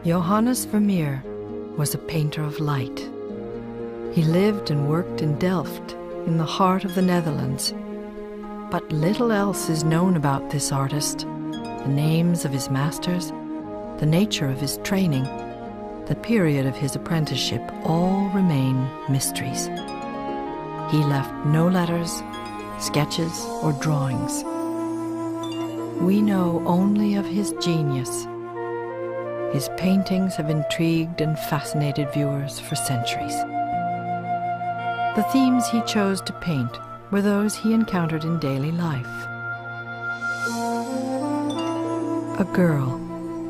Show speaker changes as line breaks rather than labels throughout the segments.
Johannes Vermeer was a painter of light. He lived and worked in Delft, in the heart of the Netherlands. But little else is known about this artist. The names of his masters, the nature of his training, the period of his apprenticeship all remain mysteries. He left no letters, sketches, or drawings. We know only of his genius. His paintings have intrigued and fascinated viewers for centuries. The themes he chose to paint were those he encountered in daily life. A girl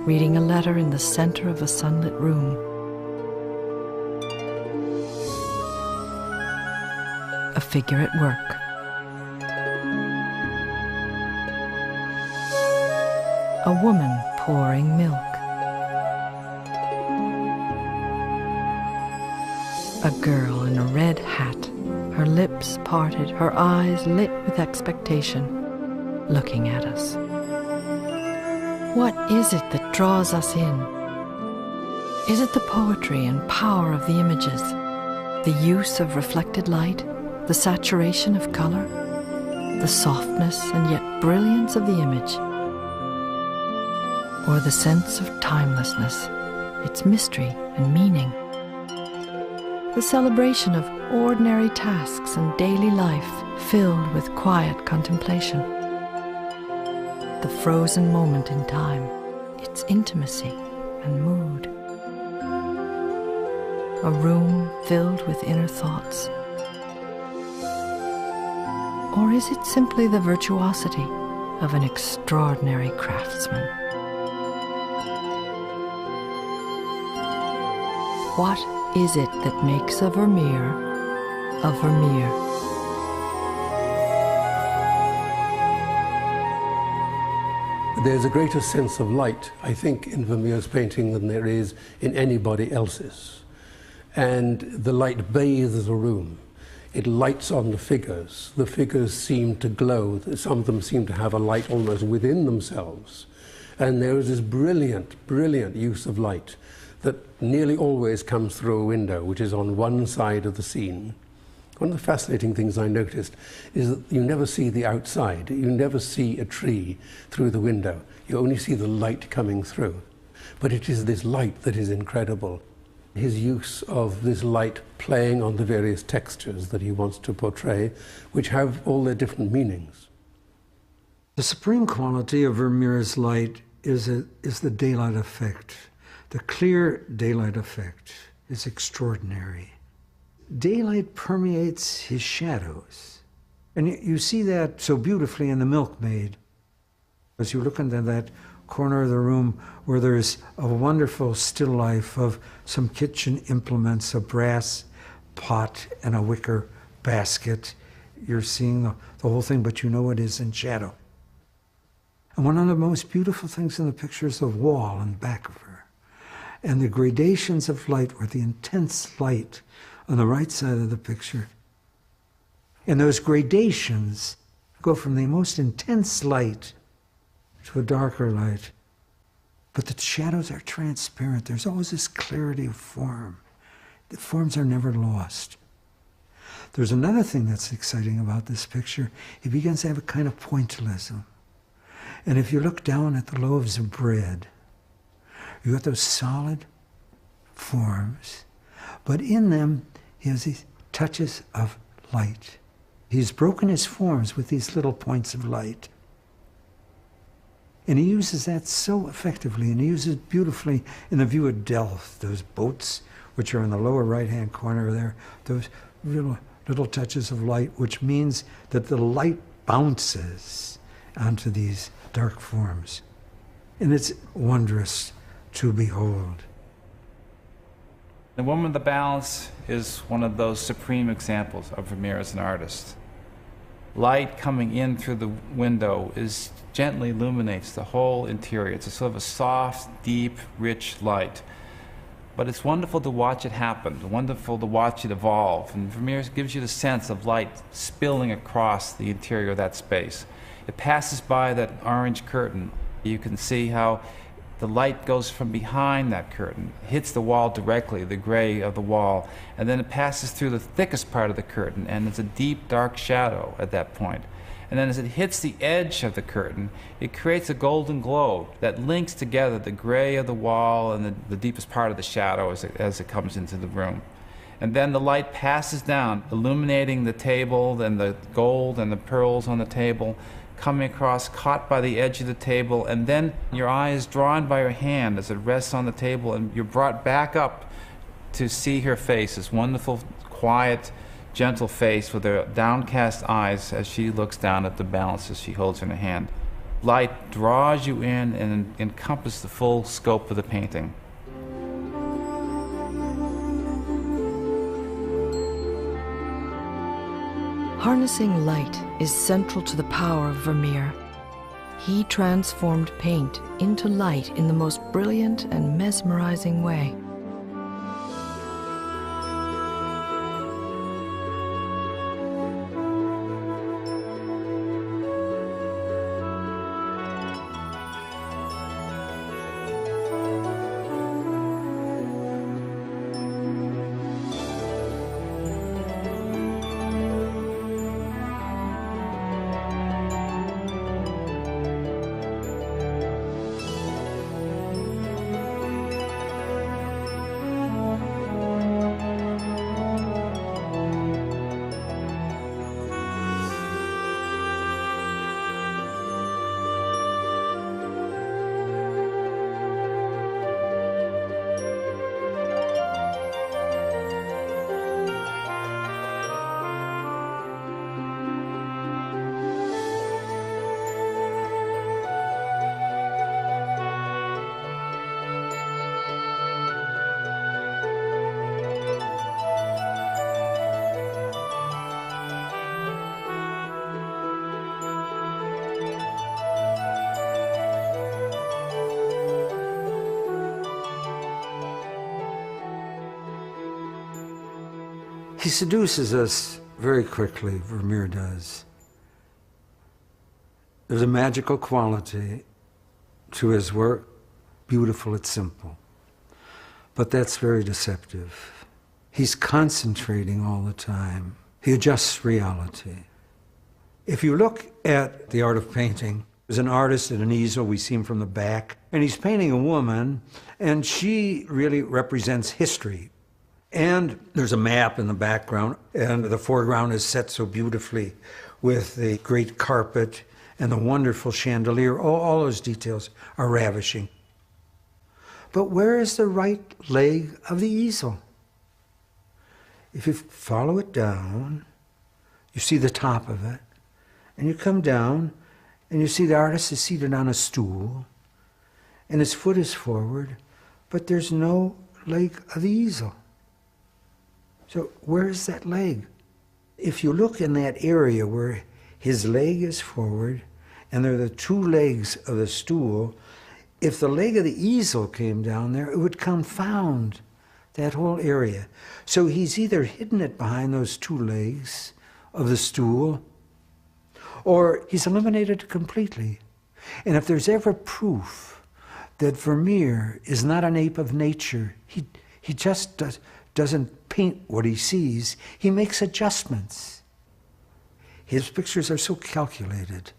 reading a letter in the center of a sunlit room. A figure at work. A woman pouring milk. A girl in a red hat, her lips parted, her eyes lit with expectation, looking at us. What is it that draws us in? Is it the poetry and power of the images, the use of reflected light, the saturation of color, the softness and yet brilliance of the image? Or the sense of timelessness, its mystery and meaning? The celebration of ordinary tasks and daily life filled with quiet contemplation. The frozen moment in time, its intimacy and mood. A room filled with inner thoughts. Or is it simply the virtuosity of an extraordinary craftsman? What is it that makes a Vermeer a Vermeer?
There's a greater sense of light, I think, in Vermeer's painting than there is in anybody else's. And the light bathes the room. It lights on the figures. The figures seem to glow. Some of them seem to have a light almost within themselves. And there is this brilliant, brilliant use of light that nearly always comes through a window, which is on one side of the scene. One of the fascinating things I noticed is that you never see the outside. You never see a tree through the window. You only see the light coming through. But it is this light that is incredible. His use of this light playing on the various textures that he wants to portray, which have all their different meanings.
The supreme quality of Vermeer's light is the daylight effect. The clear daylight effect is extraordinary. Daylight permeates his shadows. And you see that so beautifully in The Milkmaid. As you look into that corner of the room where there's a wonderful still life of some kitchen implements, a brass pot and a wicker basket. You're seeing the whole thing, but you know it is in shadow. And one of the most beautiful things in the picture is the wall in back of her. And the gradations of light, or the intense light on the right side of the picture. And those gradations go from the most intense light to a darker light. But the shadows are transparent. There's always this clarity of form. The forms are never lost. There's another thing that's exciting about this picture. He begins to have a kind of pointillism. And if you look down at the loaves of bread, you got those solid forms, but in them he has these touches of light. He's broken his forms with these little points of light. And he uses that so effectively, and he uses it beautifully in the view of Delft, those boats which are in the lower right-hand corner there, those little touches of light, which means that the light bounces onto these dark forms. And it's wondrous to behold.
The Woman of the Balance is one of those supreme examples of Vermeer as an artist. Light coming in through the window gently illuminates the whole interior. It's a sort of a soft, deep, rich light. But it's wonderful to watch it happen, wonderful to watch it evolve. And Vermeer gives you the sense of light spilling across the interior of that space. It passes by that orange curtain. You can see how The light goes from behind that curtain, hits the wall directly, the gray of the wall, and then it passes through the thickest part of the curtain, and it's a deep, dark shadow at that point. And then as it hits the edge of the curtain, it creates a golden glow that links together the gray of the wall and the deepest part of the shadow as it comes into the room. And then the light passes down, illuminating the table and the gold and the pearls on the table, coming across, caught by the edge of the table, and then your eye is drawn by her hand as it rests on the table, and you're brought back up to see her face, this wonderful, quiet, gentle face with her downcast eyes as she looks down at the balances she holds in her hand. Light draws you in and encompasses the full scope of the painting.
Harnessing light is central to the power of Vermeer. He transformed paint into light in the most brilliant and mesmerizing way.
He seduces us very quickly, Vermeer does. There's a magical quality to his work, beautiful, it's simple. But that's very deceptive. He's concentrating all the time. He adjusts reality. If you look at the art of painting, there's an artist at an easel, we see him from the back, and he's painting a woman, and she really represents history. And there's a map in the background, and the foreground is set so beautifully with the great carpet and the wonderful chandelier. All those details are ravishing. But where is the right leg of the easel? If you follow it down, you see the top of it, and you come down, and you see the artist is seated on a stool, and his foot is forward, but there's no leg of the easel. So where's that leg? If you look in that area where his leg is forward and there are the two legs of the stool, if the leg of the easel came down there, it would confound that whole area. So he's either hidden it behind those two legs of the stool, or he's eliminated it completely. And if there's ever proof that Vermeer is not an ape of nature, he just doesn't paint what he sees, he makes adjustments. His pictures are so calculated,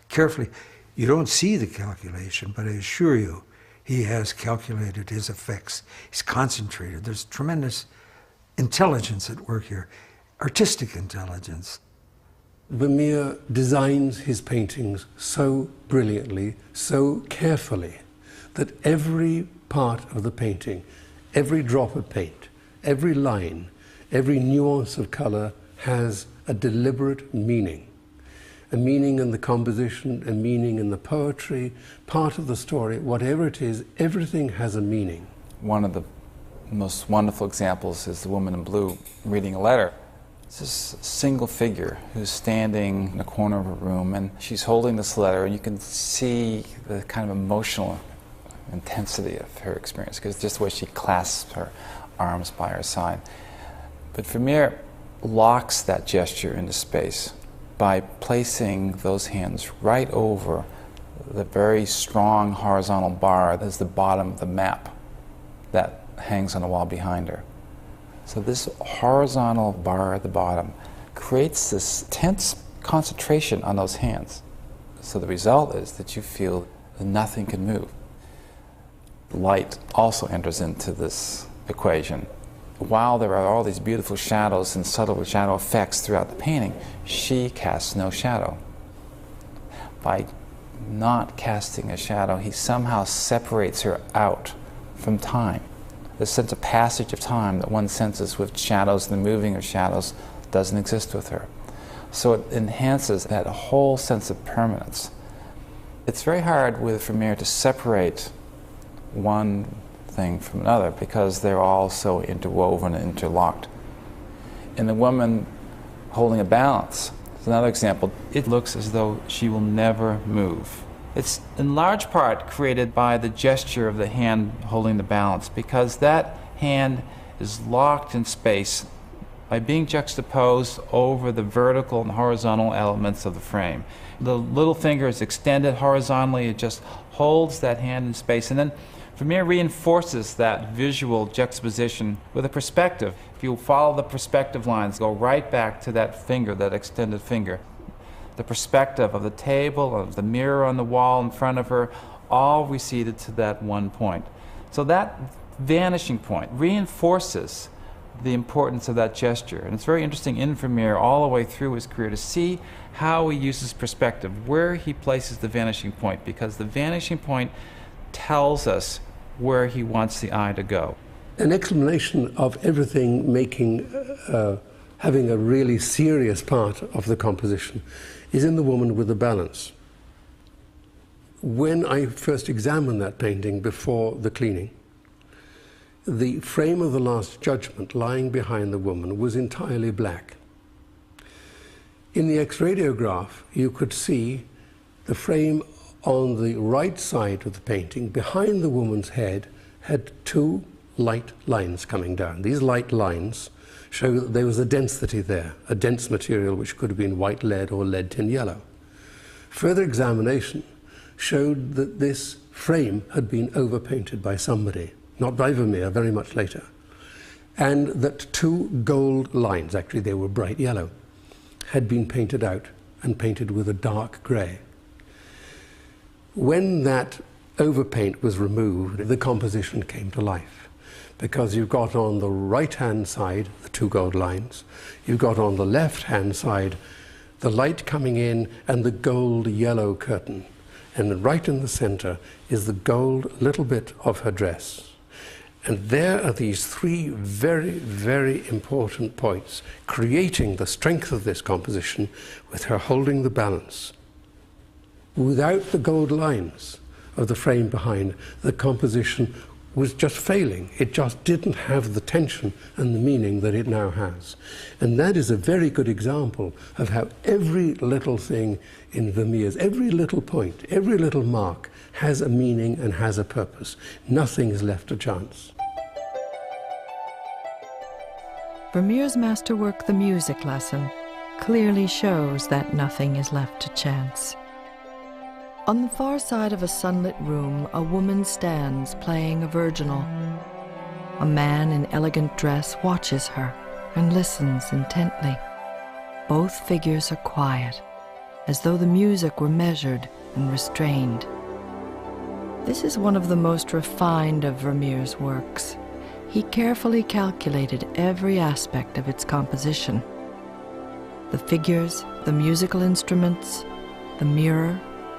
carefully. You don't see the calculation, but I assure you, he has calculated his effects. He's concentrated. There's tremendous intelligence at work here, artistic intelligence.
Vermeer designs his paintings so brilliantly, so carefully, that every part of the painting, every drop of paint, every line, every nuance of color has a deliberate meaning. A meaning in the composition, a meaning in the poetry, part of the story, whatever it is, everything has a meaning.
One of the most wonderful examples is the woman in blue reading a letter. It's this single figure who's standing in a corner of a room, and she's holding this letter, and you can see the kind of emotional intensity of her experience, because just the way she clasps her arms by her side. But Vermeer locks that gesture into space by placing those hands right over the very strong horizontal bar that is the bottom of the map that hangs on the wall behind her. So this horizontal bar at the bottom creates this tense concentration on those hands. So the result is that you feel that nothing can move. Light also enters into this equation. While there are all these beautiful shadows and subtle shadow effects throughout the painting, she casts no shadow. By not casting a shadow, he somehow separates her out from time. The sense of passage of time that one senses with shadows and the moving of shadows doesn't exist with her. So it enhances that whole sense of permanence. It's very hard with Vermeer to separate one thing from another because they're all so interwoven and interlocked. In the woman holding a balance, it's another example. It looks as though she will never move. It's in large part created by the gesture of the hand holding the balance, because that hand is locked in space by being juxtaposed over the vertical and horizontal elements of the frame. The little finger is extended horizontally, it just holds that hand in space, and then Vermeer reinforces that visual juxtaposition with a perspective. If you follow the perspective lines, go right back to that finger, that extended finger. The perspective of the table, of the mirror on the wall in front of her, all receded to that one point. So that vanishing point reinforces the importance of that gesture. And it's very interesting in Vermeer all the way through his career to see how he uses perspective, where he places the vanishing point, because the vanishing point tells us where he wants the eye to go.
An explanation of everything having a really serious part of the composition is in the woman with the balance. When I first examined that painting before the cleaning, the frame of the Last Judgment lying behind the woman was entirely black. In the X-radiograph, you could see the frame on the right side of the painting, behind the woman's head, had two light lines coming down. These light lines show that there was a density there, a dense material which could have been white lead or lead tin yellow. Further examination showed that this frame had been overpainted by somebody, not by Vermeer, very much later, and that two gold lines, actually they were bright yellow, had been painted out and painted with a dark grey. When that overpaint was removed, the composition came to life, because you've got on the right-hand side the two gold lines, you've got on the left-hand side the light coming in and the gold-yellow curtain, and right in the center is the gold little bit of her dress. And there are these three very, very important points, creating the strength of this composition with her holding the balance. Without the gold lines of the frame behind, the composition was just failing. It just didn't have the tension and the meaning that it now has. And that is a very good example of how every little thing in Vermeer's, every little point, every little mark has a meaning and has a purpose. Nothing is left to chance.
Vermeer's masterwork, The Music Lesson, clearly shows that nothing is left to chance. On the far side of a sunlit room, a woman stands playing a virginal. A man in elegant dress watches her and listens intently. Both figures are quiet, as though the music were measured and restrained. This is one of the most refined of Vermeer's works. He carefully calculated every aspect of its composition. The figures, the musical instruments, the mirror,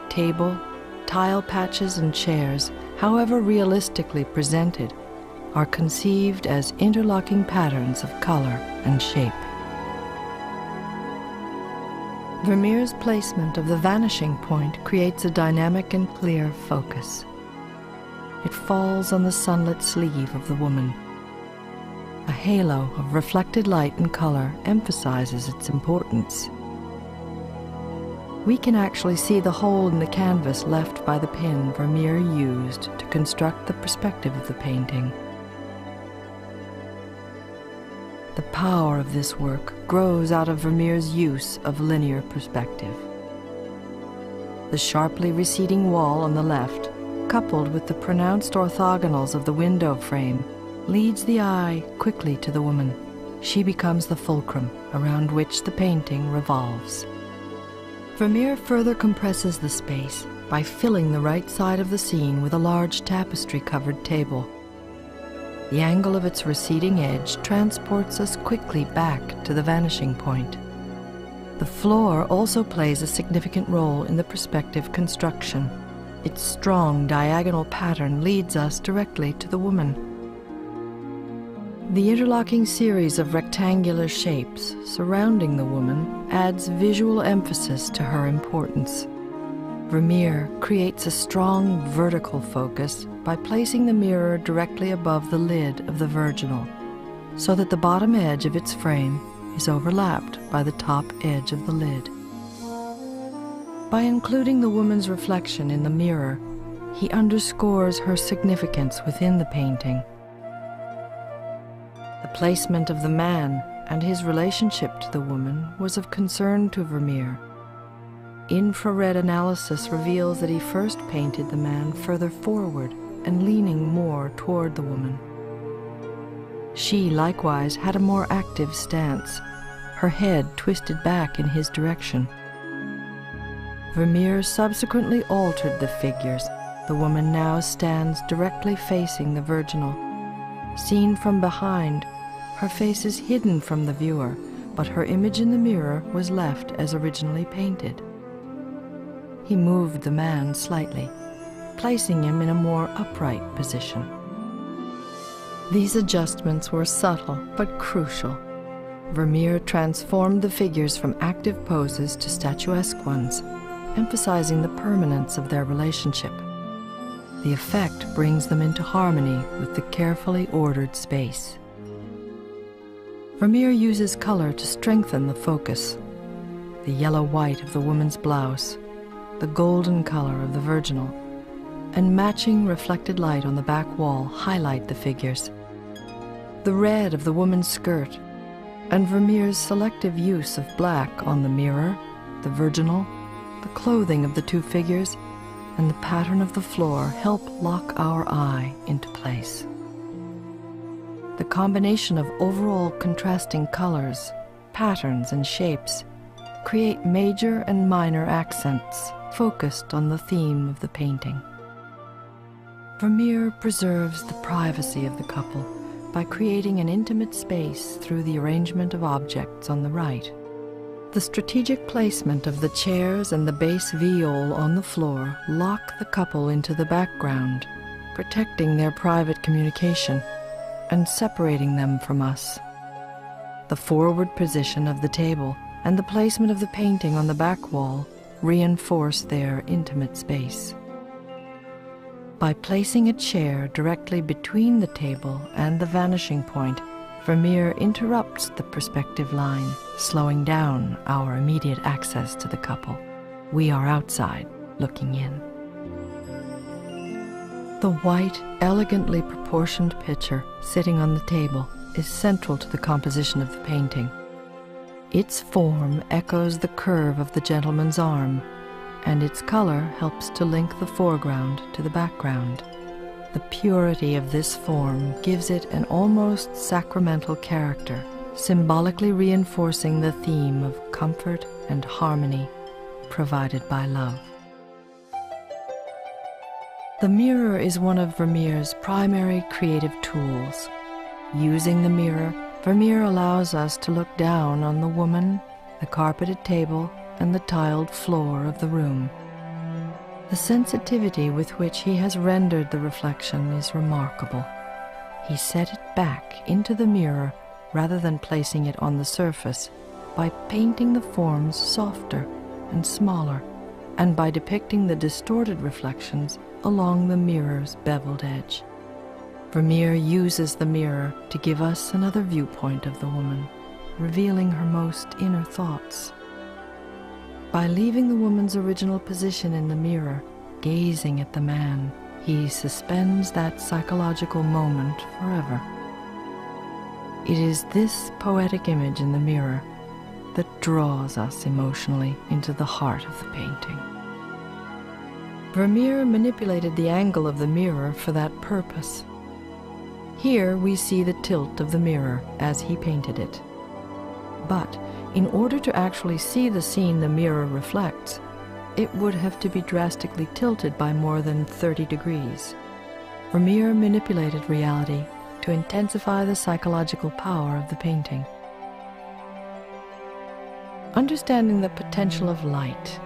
table, tile patches and chairs, however realistically presented, are conceived as interlocking patterns of color and shape. Vermeer's placement of the vanishing point creates a dynamic and clear focus. It falls on the sunlit sleeve of the woman. A halo of reflected light and color emphasizes its importance. We can actually see the hole in the canvas left by the pin Vermeer used to construct the perspective of the painting. The power of this work grows out of Vermeer's use of linear perspective. The sharply receding wall on the left, coupled with the pronounced orthogonals of the window frame, leads the eye quickly to the woman. She becomes the fulcrum around which the painting revolves. Vermeer further compresses the space by filling the right side of the scene with a large tapestry-covered table. The angle of its receding edge transports us quickly back to the vanishing point. The floor also plays a significant role in the perspective construction. Its strong diagonal pattern leads us directly to the woman. The interlocking series of rectangular shapes surrounding the woman adds visual emphasis to her importance. Vermeer creates a strong vertical focus by placing the mirror directly above the lid of the virginal, so that the bottom edge of its frame is overlapped by the top edge of the lid. By including the woman's reflection in the mirror, he underscores her significance within the painting. The placement of the man and his relationship to the woman was of concern to Vermeer. Infrared analysis reveals that he first painted the man further forward and leaning more toward the woman. She likewise had a more active stance, her head twisted back in his direction. Vermeer subsequently altered the figures. The woman now stands directly facing the virginal. Seen from behind, her face is hidden from the viewer, but her image in the mirror was left as originally painted. He moved the man slightly, placing him in a more upright position. These adjustments were subtle but crucial. Vermeer transformed the figures from active poses to statuesque ones, emphasizing the permanence of their relationship. The effect brings them into harmony with the carefully ordered space. Vermeer uses color to strengthen the focus. The yellow-white of the woman's blouse, the golden color of the virginal, and matching reflected light on the back wall highlight the figures. The red of the woman's skirt, and Vermeer's selective use of black on the mirror, the virginal, the clothing of the two figures, and the pattern of the floor help lock our eye into place. The combination of overall contrasting colors, patterns, and shapes create major and minor accents focused on the theme of the painting. Vermeer preserves the privacy of the couple by creating an intimate space through the arrangement of objects on the right. The strategic placement of the chairs and the bass viol on the floor lock the couple into the background, protecting their private communication and separating them from us. The forward position of the table and the placement of the painting on the back wall reinforce their intimate space. By placing a chair directly between the table and the vanishing point, Vermeer interrupts the perspective line, slowing down our immediate access to the couple. We are outside, looking in. The white, elegantly proportioned picture sitting on the table is central to the composition of the painting. Its form echoes the curve of the gentleman's arm, and its color helps to link the foreground to the background. The purity of this form gives it an almost sacramental character, symbolically reinforcing the theme of comfort and harmony provided by love. The mirror is one of Vermeer's primary creative tools. Using the mirror, Vermeer allows us to look down on the woman, the carpeted table, and the tiled floor of the room. The sensitivity with which he has rendered the reflection is remarkable. He set it back into the mirror rather than placing it on the surface by painting the forms softer and smaller, and by depicting the distorted reflections along the mirror's beveled edge. Vermeer uses the mirror to give us another viewpoint of the woman, revealing her most inner thoughts. By leaving the woman's original position in the mirror, gazing at the man, he suspends that psychological moment forever. It is this poetic image in the mirror that draws us emotionally into the heart of the painting. Vermeer manipulated the angle of the mirror for that purpose. Here we see the tilt of the mirror as he painted it. But in order to actually see the scene the mirror reflects, it would have to be drastically tilted by more than 30 degrees. Vermeer manipulated reality to intensify the psychological power of the painting. Understanding the potential of light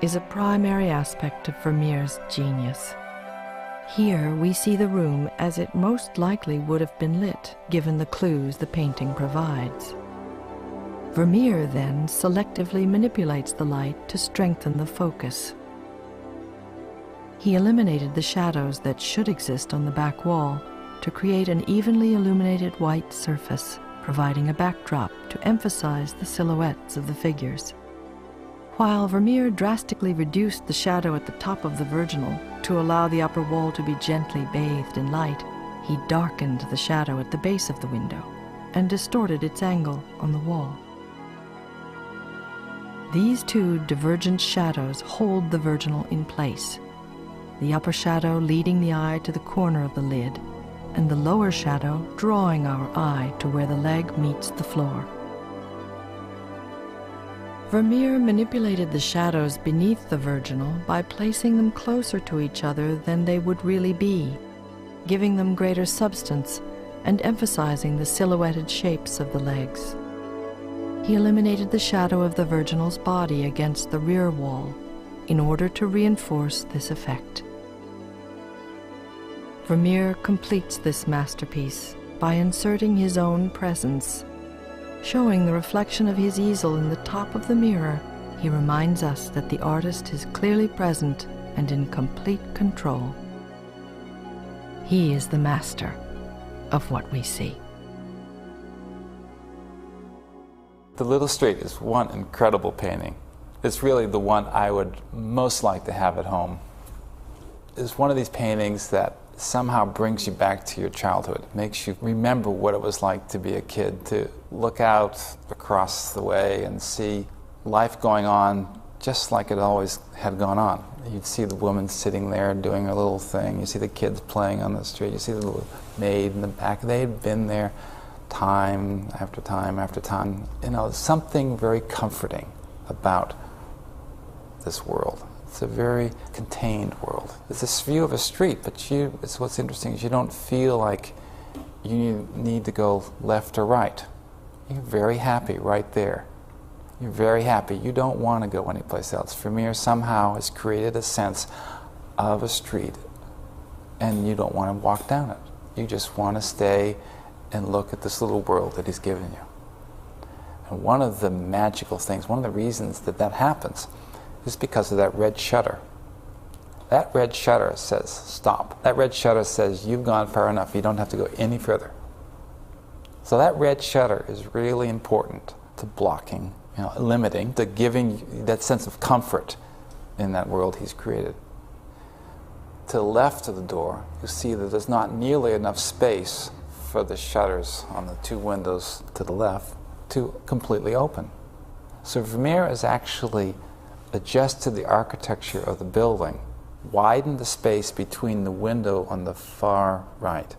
is a primary aspect of Vermeer's genius. Here we see the room as it most likely would have been lit, given the clues the painting provides. Vermeer then selectively manipulates the light to strengthen the focus. He eliminated the shadows that should exist on the back wall to create an evenly illuminated white surface, providing a backdrop to emphasize the silhouettes of the figures. While Vermeer drastically reduced the shadow at the top of the virginal to allow the upper wall to be gently bathed in light, he darkened the shadow at the base of the window and distorted its angle on the wall. These two divergent shadows hold the virginal in place, the upper shadow leading the eye to the corner of the lid, and the lower shadow drawing our eye to where the leg meets the floor. Vermeer manipulated the shadows beneath the virginal by placing them closer to each other than they would really be, giving them greater substance and emphasizing the silhouetted shapes of the legs. He eliminated the shadow of the virginal's body against the rear wall in order to reinforce this effect. Vermeer completes this masterpiece by inserting his own presence. Showing the reflection of his easel in the top of the mirror, he reminds us that the artist is clearly present and in complete control. He is the master of what we see.
The Little Street is one incredible painting. It's really the one I would most like to have at home. It's one of these paintings that somehow brings you back to your childhood, makes you remember what it was like to be a kid, to look out across the way and see life going on just like it always had gone on. You'd see the woman sitting there doing her little thing, you see the kids playing on the street, you see the little maid in the back. They had been there time after time after time. You know, something very comforting about this world. It's a very contained world. It's this view of a street, but it's what's interesting is you don't feel like you need to go left or right. You're very happy right there. You're very happy. You don't want to go anyplace else. Vermeer somehow has created a sense of a street, and you don't want to walk down it. You just want to stay and look at this little world that he's given you. And one of the magical things, one of the reasons that that happens is because of that red shutter. That red shutter says stop. That red shutter says you've gone far enough, you don't have to go any further. So that red shutter is really important to blocking, limiting, to giving that sense of comfort in that world he's created. To the left of the door, you see that there's not nearly enough space for the shutters on the two windows to the left to completely open. So Vermeer has actually adjusted the architecture of the building, widened the space between the window on the far right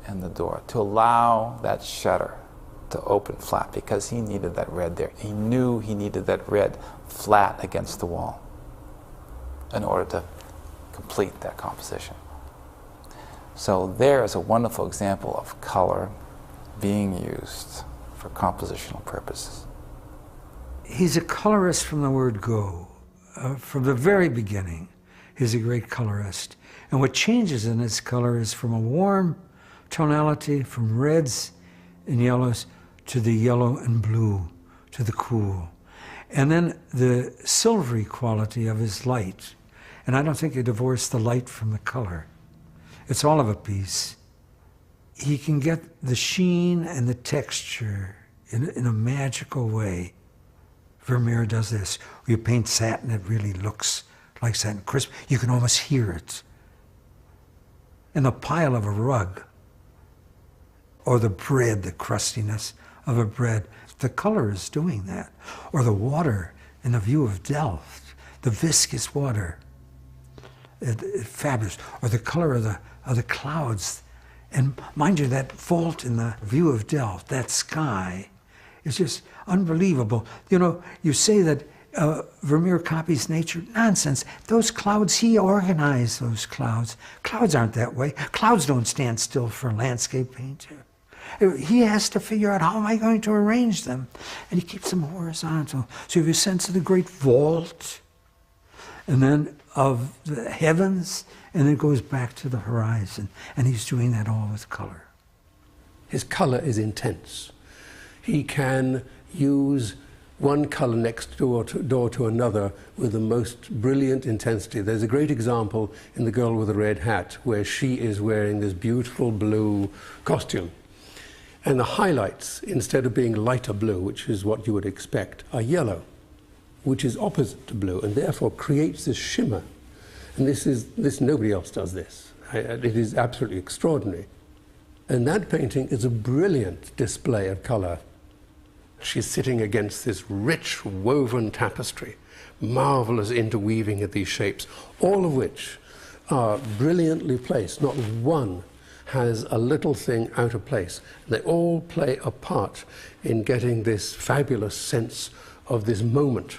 and the door to allow that shutter to open flat, because he needed that red there. He knew he needed that red flat against the wall in order to complete that composition. So there is a wonderful example of color being used for compositional purposes.
He's a colorist from the word go. From the very beginning, he's a great colorist. And what changes in his color is from a warm tonality, from reds and yellows, to the yellow and blue, to the cool. And then the silvery quality of his light. And I don't think he divorced the light from the color. It's all of a piece. He can get the sheen and the texture in a magical way. Vermeer does this. You paint satin, it really looks like satin, crisp. You can almost hear it. And the pile of a rug, or the bread, the crustiness of a bread, the color is doing that. Or the water in the view of Delft, the viscous water. fabulous. Or the color of the clouds. And mind you, that vault in the view of Delft, that sky, is just unbelievable. You know, you say that Vermeer copies nature. Nonsense. Those clouds, he organized those clouds. Clouds aren't that way. Clouds don't stand still for a landscape painter. He has to figure out, how am I going to arrange them? And he keeps them horizontal. So you have a sense of the great vault, and then of the heavens, and then it goes back to the horizon. And he's doing that all with color.
His color is intense. He can use one color next door to another with the most brilliant intensity. There's a great example in The Girl with the Red Hat, where she is wearing this beautiful blue costume. And the highlights, instead of being lighter blue, which is what you would expect, are yellow, which is opposite to blue, and therefore creates this shimmer. And this nobody else does this. It is absolutely extraordinary. And that painting is a brilliant display of color. She's sitting against this rich woven tapestry, marvelous interweaving of these shapes, all of which are brilliantly placed. Not one has a little thing out of place. They all play a part in getting this fabulous sense of this moment,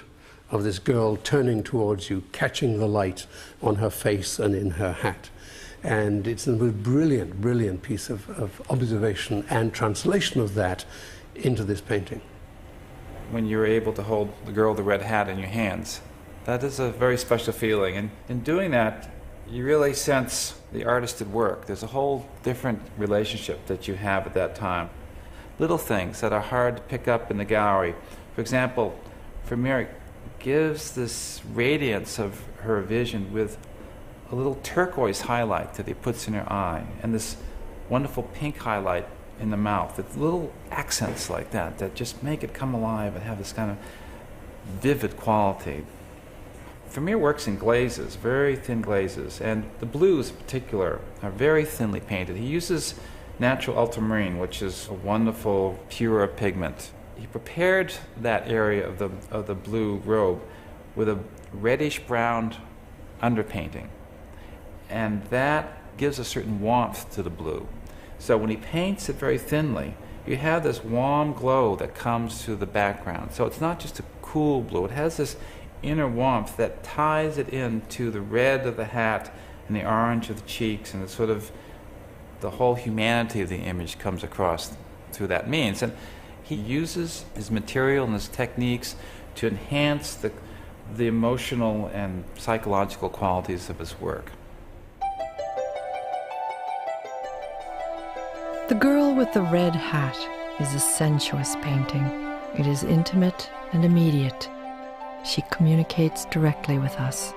of this girl turning towards you, catching the light on her face and in her hat. And it's a brilliant, brilliant piece of observation and translation of that into this painting.
When you're able to hold the girl with the red hat in your hands, that is a very special feeling. And in doing that, you really sense the artist at work. There's a whole different relationship that you have at that time. Little things that are hard to pick up in the gallery. For example, Vermeer gives this radiance of her vision with a little turquoise highlight that he puts in her eye, and this wonderful pink highlight in the mouth. It's little accents like that that just make it come alive and have this kind of vivid quality. Vermeer works in glazes, very thin glazes, and the blues in particular are very thinly painted. He uses natural ultramarine, which is a wonderful, pure pigment. He prepared that area of the blue robe with a reddish-brown underpainting, and that gives a certain warmth to the blue. So when he paints it very thinly, you have this warm glow that comes to the background. So it's not just a cool blue, it has this inner warmth that ties it into the red of the hat and the orange of the cheeks, and the whole humanity of the image comes across through that means. And he uses his material and his techniques to enhance the emotional and psychological qualities of his work.
The Girl with the Red Hat is a sensuous painting. It is intimate and immediate. She communicates directly with us.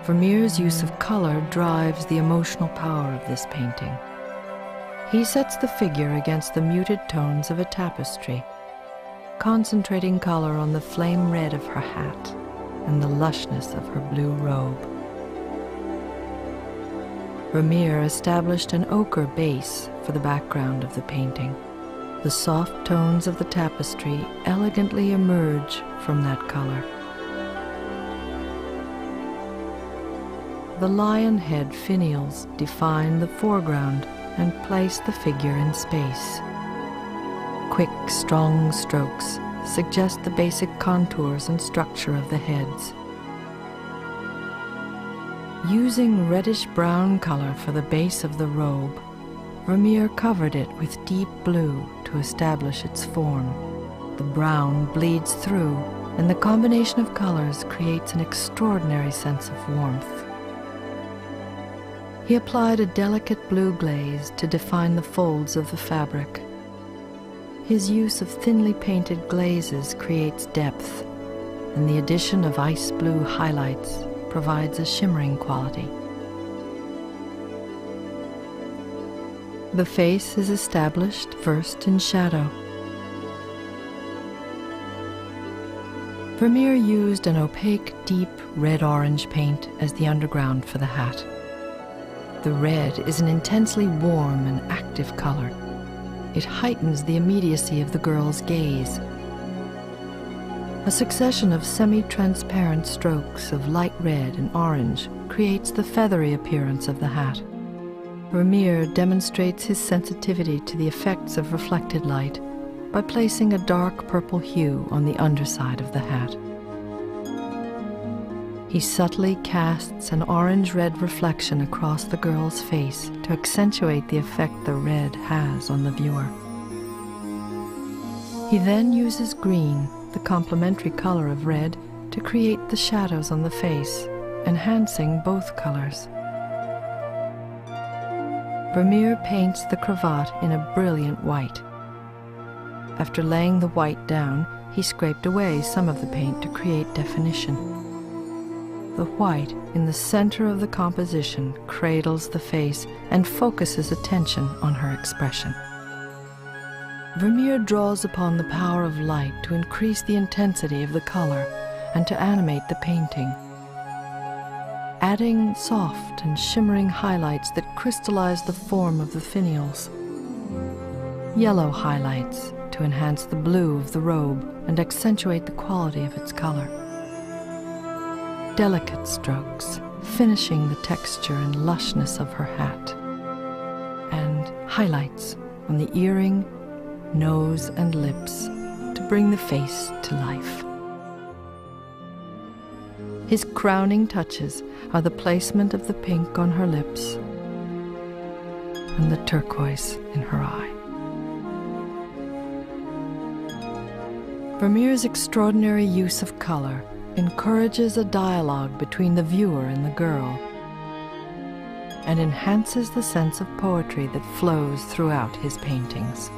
Vermeer's use of color drives the emotional power of this painting. He sets the figure against the muted tones of a tapestry, concentrating color on the flame red of her hat and the lushness of her blue robe. Vermeer established an ochre base for the background of the painting. The soft tones of the tapestry elegantly emerge from that color. The lion head finials define the foreground and place the figure in space. Quick, strong strokes suggest the basic contours and structure of the heads. Using reddish-brown color for the base of the robe, Vermeer covered it with deep blue to establish its form. The brown bleeds through, and the combination of colors creates an extraordinary sense of warmth. He applied a delicate blue glaze to define the folds of the fabric. His use of thinly painted glazes creates depth, and the addition of ice blue highlights provides a shimmering quality. The face is established first in shadow. Vermeer used an opaque, deep red-orange paint as the underground for the hat. The red is an intensely warm and active color. It heightens the immediacy of the girl's gaze. A succession of semi-transparent strokes of light red and orange creates the feathery appearance of the hat. Vermeer demonstrates his sensitivity to the effects of reflected light by placing a dark purple hue on the underside of the hat. He subtly casts an orange-red reflection across the girl's face to accentuate the effect the red has on the viewer. He then uses green, the complementary color of red, to create the shadows on the face, enhancing both colors. Vermeer paints the cravat in a brilliant white. After laying the white down, he scraped away some of the paint to create definition. The white in the center of the composition cradles the face and focuses attention on her expression. Vermeer draws upon the power of light to increase the intensity of the color and to animate the painting, adding soft and shimmering highlights that crystallize the form of the finials, yellow highlights to enhance the blue of the robe and accentuate the quality of its color, delicate strokes finishing the texture and lushness of her hat, and highlights on the earring, nose, and lips to bring the face to life. His crowning touches are the placement of the pink on her lips and the turquoise in her eye. Vermeer's extraordinary use of color encourages a dialogue between the viewer and the girl and enhances the sense of poetry that flows throughout his paintings.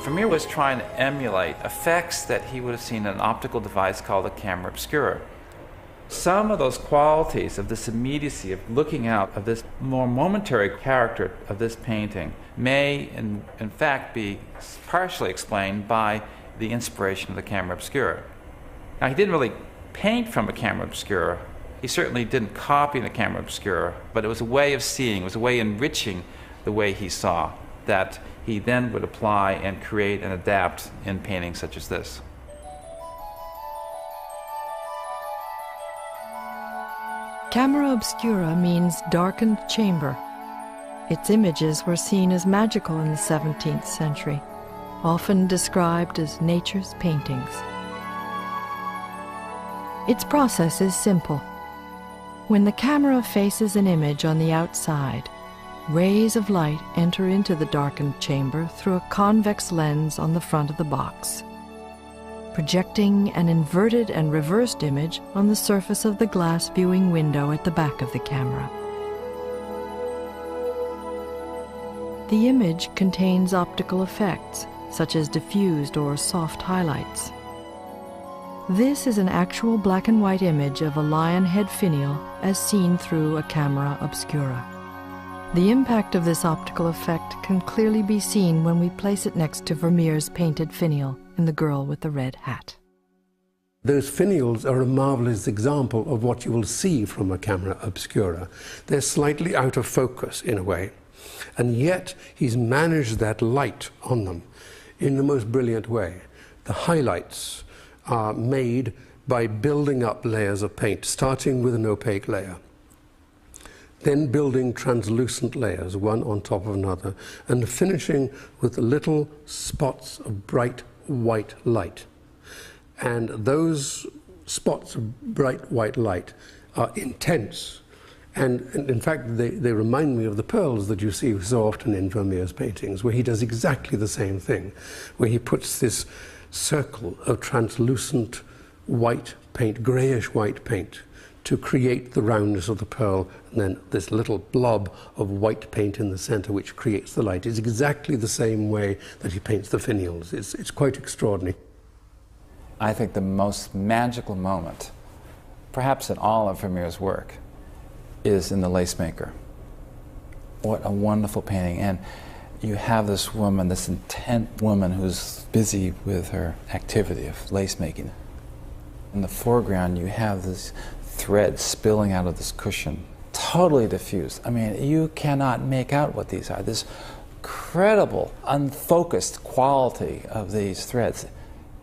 Vermeer was trying to emulate effects that he would have seen in an optical device called a camera obscura. Some of those qualities of this immediacy of looking out of this more momentary character of this painting may in fact be partially explained by the inspiration of the camera obscura. Now, he didn't really paint from a camera obscura. He certainly didn't copy the camera obscura, but it was a way of seeing, it was a way of enriching the way he saw that he then would apply and create and adapt in paintings such as this.
Camera obscura means darkened chamber. Its images were seen as magical in the 17th century, often described as nature's paintings. Its process is simple. When the camera faces an image on the outside, rays of light enter into the darkened chamber through a convex lens on the front of the box, projecting an inverted and reversed image on the surface of the glass viewing window at the back of the camera. The image contains optical effects, such as diffused or soft highlights. This is an actual black and white image of a lion head finial as seen through a camera obscura. The impact of this optical effect can clearly be seen when we place it next to Vermeer's painted finial in The Girl with the Red Hat.
Those finials are a marvelous example of what you will see from a camera obscura. They're slightly out of focus in a way, and yet he's managed that light on them in the most brilliant way. The highlights are made by building up layers of paint, starting with an opaque layer, then building translucent layers, one on top of another, and finishing with little spots of bright white light. And those spots of bright white light are intense. And in fact, they remind me of the pearls that you see so often in Vermeer's paintings, where he does exactly the same thing, where he puts this circle of translucent white paint, grayish white paint, to create the roundness of the pearl, and then this little blob of white paint in the center which creates the light. It's exactly the same way that he paints the finials. It's quite extraordinary.
I think the most magical moment, perhaps in all of Vermeer's work, is in The Lace Maker. What a wonderful painting. And you have this woman, this intent woman who's busy with her activity of lace making. In the foreground, you have this thread spilling out of this cushion, totally diffused. I mean, you cannot make out what these are. This incredible, unfocused quality of these threads.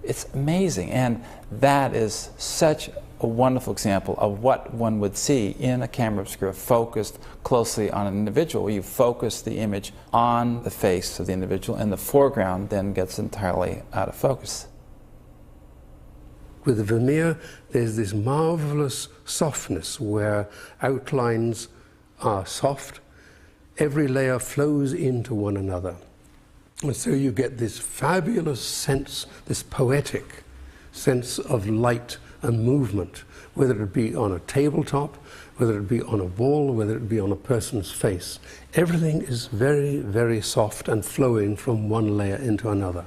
It's amazing, and that is such a wonderful example of what one would see in a camera obscura focused closely on an individual. You focus the image on the face of the individual, and the foreground then gets entirely out of focus.
With Vermeer, there's this marvelous softness where outlines are soft, every layer flows into one another. And so you get this fabulous sense, this poetic sense of light and movement, whether it be on a tabletop, whether it be on a wall, whether it be on a person's face. Everything is very, very soft and flowing from one layer into another.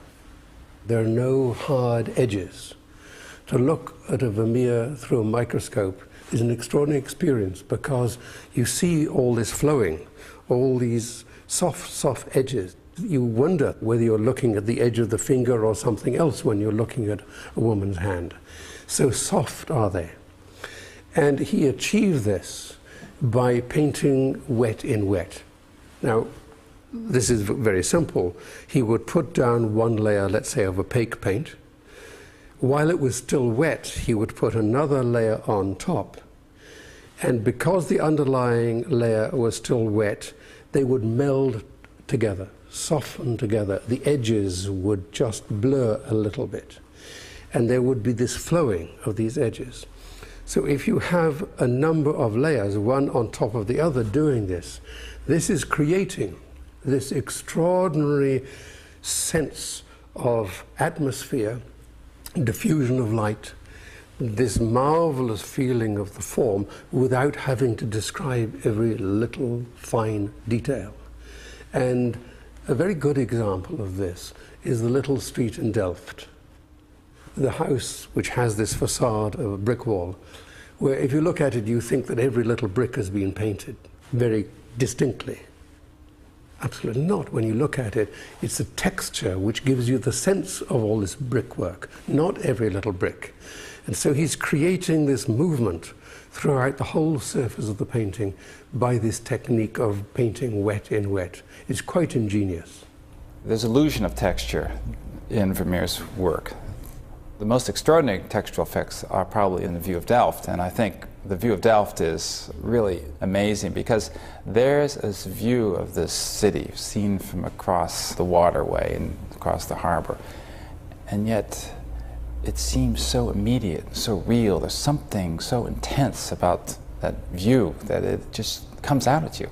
There are no hard edges. To look at a Vermeer through a microscope is an extraordinary experience because you see all this flowing, all these soft, soft edges. You wonder whether you're looking at the edge of the finger or something else when you're looking at a woman's hand. So soft are they. And he achieved this by painting wet in wet. Now, this is very simple. He would put down one layer, let's say, of opaque paint. While it was still wet, he would put another layer on top. And because the underlying layer was still wet, they would meld together, soften together. The edges would just blur a little bit. And there would be this flowing of these edges. So if you have a number of layers, one on top of the other, doing this, this is creating this extraordinary sense of atmosphere, diffusion of light, this marvelous feeling of the form without having to describe every little fine detail. And a very good example of this is the little street in Delft. The house which has this facade of a brick wall, where if you look at it you think that every little brick has been painted very distinctly. Absolutely not. When you look at it, it's the texture which gives you the sense of all this brickwork, not every little brick. And so he's creating this movement throughout the whole surface of the painting by this technique of painting wet in wet. It's quite ingenious.
There's illusion of texture in Vermeer's work. The most extraordinary textural effects are probably in the View of Delft, and I think the View of Delft is really amazing because there's this view of this city seen from across the waterway and across the harbor, and yet it seems so immediate, so real. There's something so intense about that view that it just comes out at you.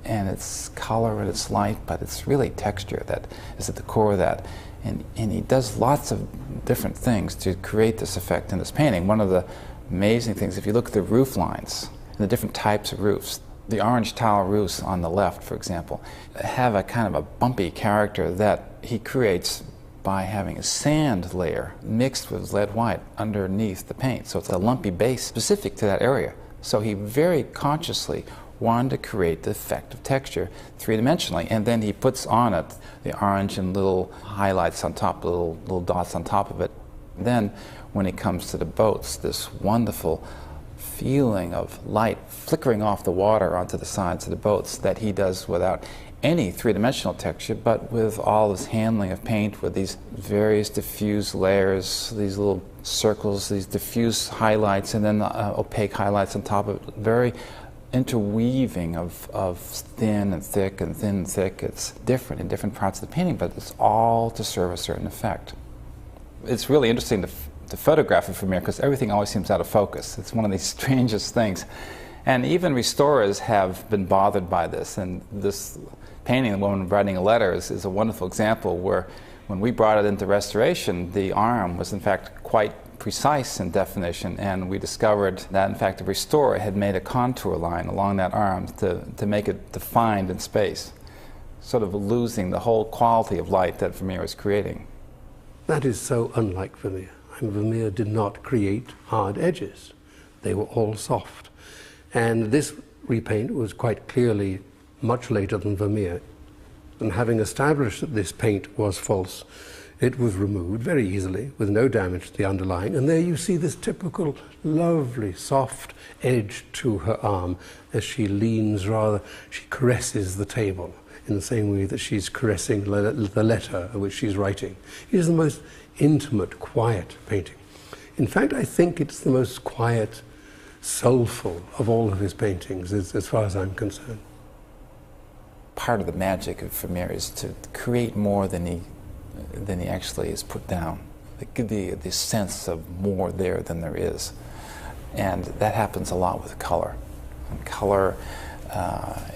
And it's color and it's light, but it's really texture that is at the core of that. And he does lots of different things to create this effect in this painting. One of the amazing things, if you look at the roof lines and the different types of roofs, the orange tile roofs on the left, for example, have a kind of a bumpy character that he creates by having a sand layer mixed with lead white underneath the paint. So it's a lumpy base specific to that area. So he very consciously wanted to create the effect of texture three-dimensionally, and then he puts on it the orange and little highlights on top, little dots on top of it. Then when it comes to the boats, this wonderful feeling of light flickering off the water onto the sides of the boats that he does without any three-dimensional texture, but with all this handling of paint with these various diffuse layers, these little circles, these diffuse highlights, and then opaque highlights on top of it. Very interweaving of thin and thick and thin and thick. It's different in different parts of the painting, but it's all to serve a certain effect. It's really interesting to photograph it from here because everything always seems out of focus. It's one of these strangest things. And even restorers have been bothered by this. And this painting, The Woman Writing a Letter, is a wonderful example where when we brought it into restoration, the arm was in fact quite precise in definition, and we discovered that in fact the restorer had made a contour line along that arm to make it defined in space, sort of losing the whole quality of light that Vermeer was creating.
That is so unlike Vermeer. Vermeer did not create hard edges. They were all soft. And this repaint was quite clearly much later than Vermeer. And having established that this paint was false, it was removed very easily with no damage to the underlying. And there you see this typical lovely soft edge to her arm as she leans rather, she caresses the table in the same way that she's caressing the letter which she's writing. It is the most intimate, quiet painting. In fact, I think it's the most quiet, soulful of all of his paintings, as far as I'm concerned.
Part of the magic of Vermeer is to create more than he actually is put down. The sense of more there than there is. And that happens a lot with color. And color,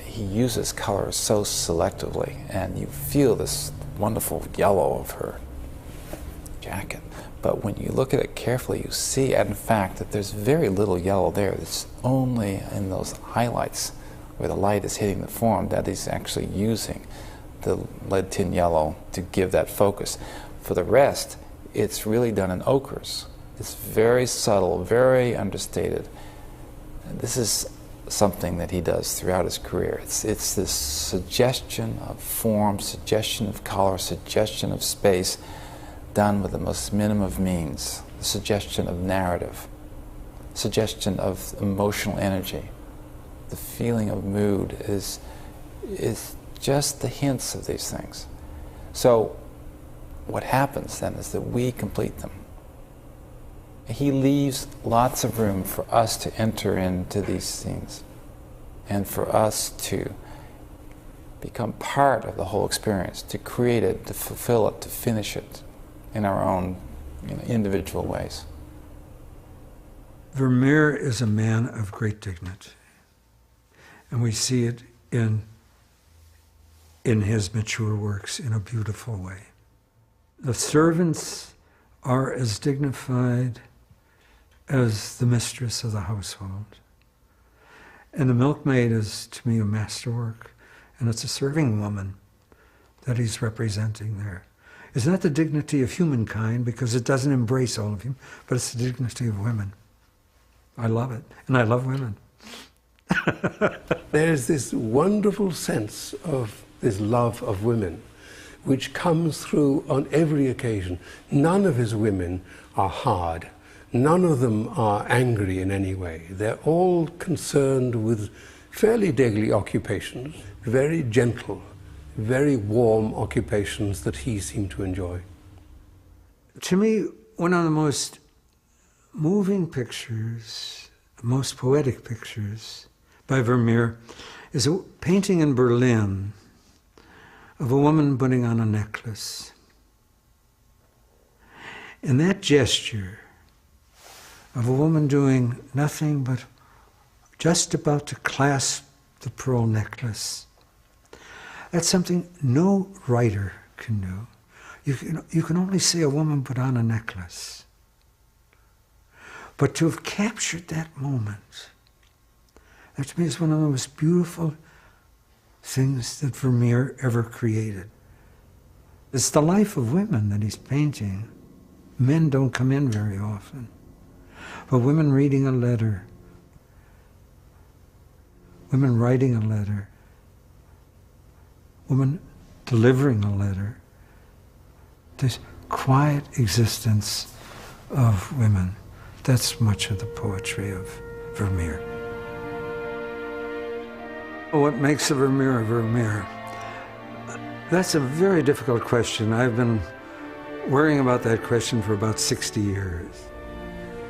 he uses color so selectively, and you feel this wonderful yellow of her jacket. But when you look at it carefully, you see, in fact, that there's very little yellow there. It's only in those highlights where the light is hitting the form that he's actually using the lead tin yellow to give that focus. For the rest, it's really done in ochres. It's very subtle, very understated. This is something that he does throughout his career. It's this suggestion of form, suggestion of color, suggestion of space, done with the most minimum of means. The suggestion of narrative, suggestion of emotional energy. The feeling of mood is just the hints of these things. So what happens then is that we complete them. He leaves lots of room for us to enter into these scenes and for us to become part of the whole experience, to create it, to fulfill it, to finish it in our own individual ways.
Vermeer is a man of great dignity, and we see it in his mature works in a beautiful way. The servants are as dignified as the mistress of the household. And the milkmaid is, to me, a masterwork, and it's a serving woman that he's representing there. It's not the dignity of humankind, because it doesn't embrace all of him, but it's the dignity of women. I love it, and I love women.
There's this wonderful sense of this love of women, which comes through on every occasion. None of his women are hard. None of them are angry in any way. They're all concerned with fairly daily occupations, very gentle, very warm occupations that he seemed to enjoy.
To me, one of the most moving pictures, most poetic pictures by Vermeer is a painting in Berlin of a woman putting on a necklace. And that gesture of a woman doing nothing but just about to clasp the pearl necklace, that's something no writer can do. You can only see a woman put on a necklace. But to have captured that moment, that to me is one of the most beautiful things that Vermeer ever created. It's the life of women that he's painting. Men don't come in very often. But women reading a letter, women writing a letter, women delivering a letter, this quiet existence of women. That's much of the poetry of Vermeer. What makes a Vermeer a Vermeer? That's a very difficult question. I've been worrying about that question for about 60 years.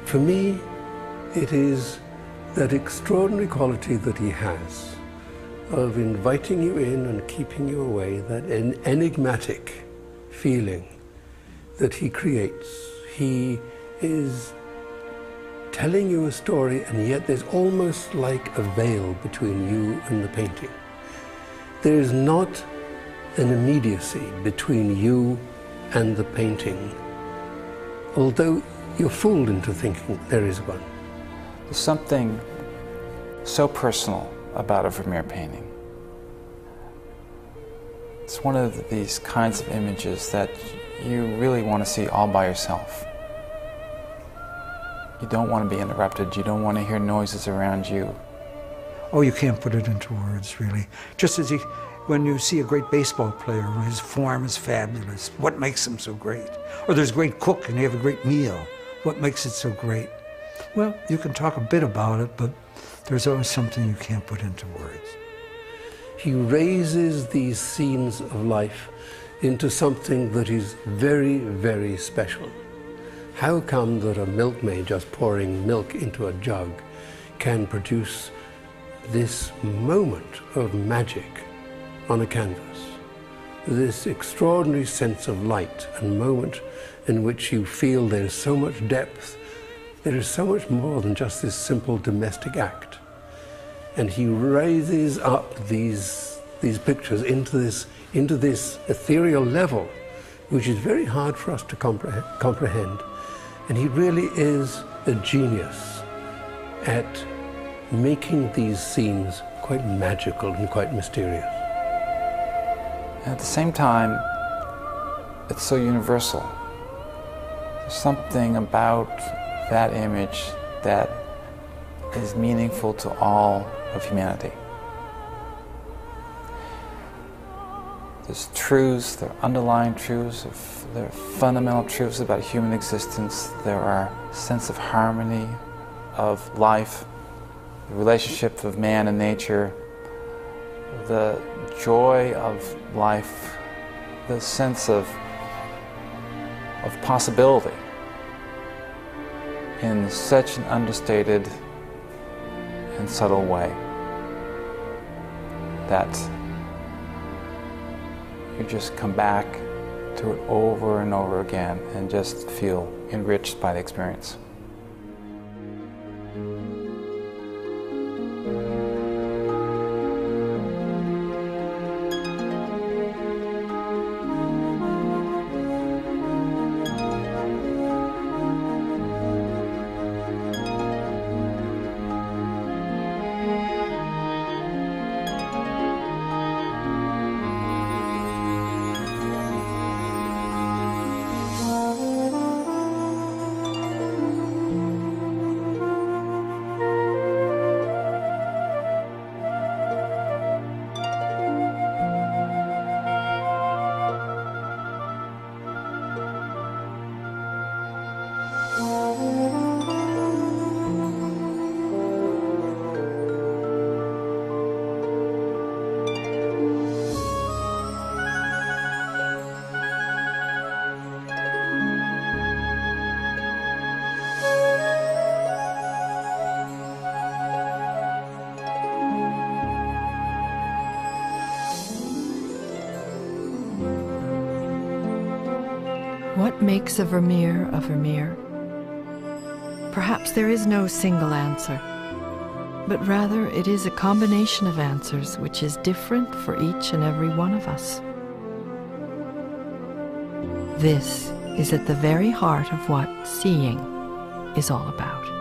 For me, it is that extraordinary quality that he has of inviting you in and keeping you away, that enigmatic feeling that he creates. He is telling you a story, and yet there's almost like a veil between you and the painting. There is not an immediacy between you and the painting, although you're fooled into thinking there is one.
There's something so personal about a Vermeer painting. It's one of these kinds of images that you really want to see all by yourself. You don't want to be interrupted. You don't want to hear noises around you.
Oh, you can't put it into words, really. Just as when you see a great baseball player, his form is fabulous. What makes him so great? Or there's a great cook and you have a great meal. What makes it so great? Well, you can talk a bit about it, but there's always something you can't put into words.
He raises these scenes of life into something that is very, very special. How come that a milkmaid just pouring milk into a jug can produce this moment of magic on a canvas? This extraordinary sense of light and moment in which you feel there's so much depth. There is so much more than just this simple domestic act. And he raises up these pictures into this ethereal level, which is very hard for us to comprehend. And he really is a genius at making these scenes quite magical and quite mysterious.
At the same time, it's so universal. There's something about that image that is meaningful to all of humanity. There's truths, there are underlying truths, there are fundamental truths about human existence. There are a sense of harmony, of life, the relationship of man and nature, the joy of life, the sense of possibility in such an understated and subtle way that you just come back to it over and over again and just feel enriched by the experience.
What makes a Vermeer a Vermeer? Perhaps there is no single answer, but rather it is a combination of answers which is different for each and every one of us. This is at the very heart of what seeing is all about.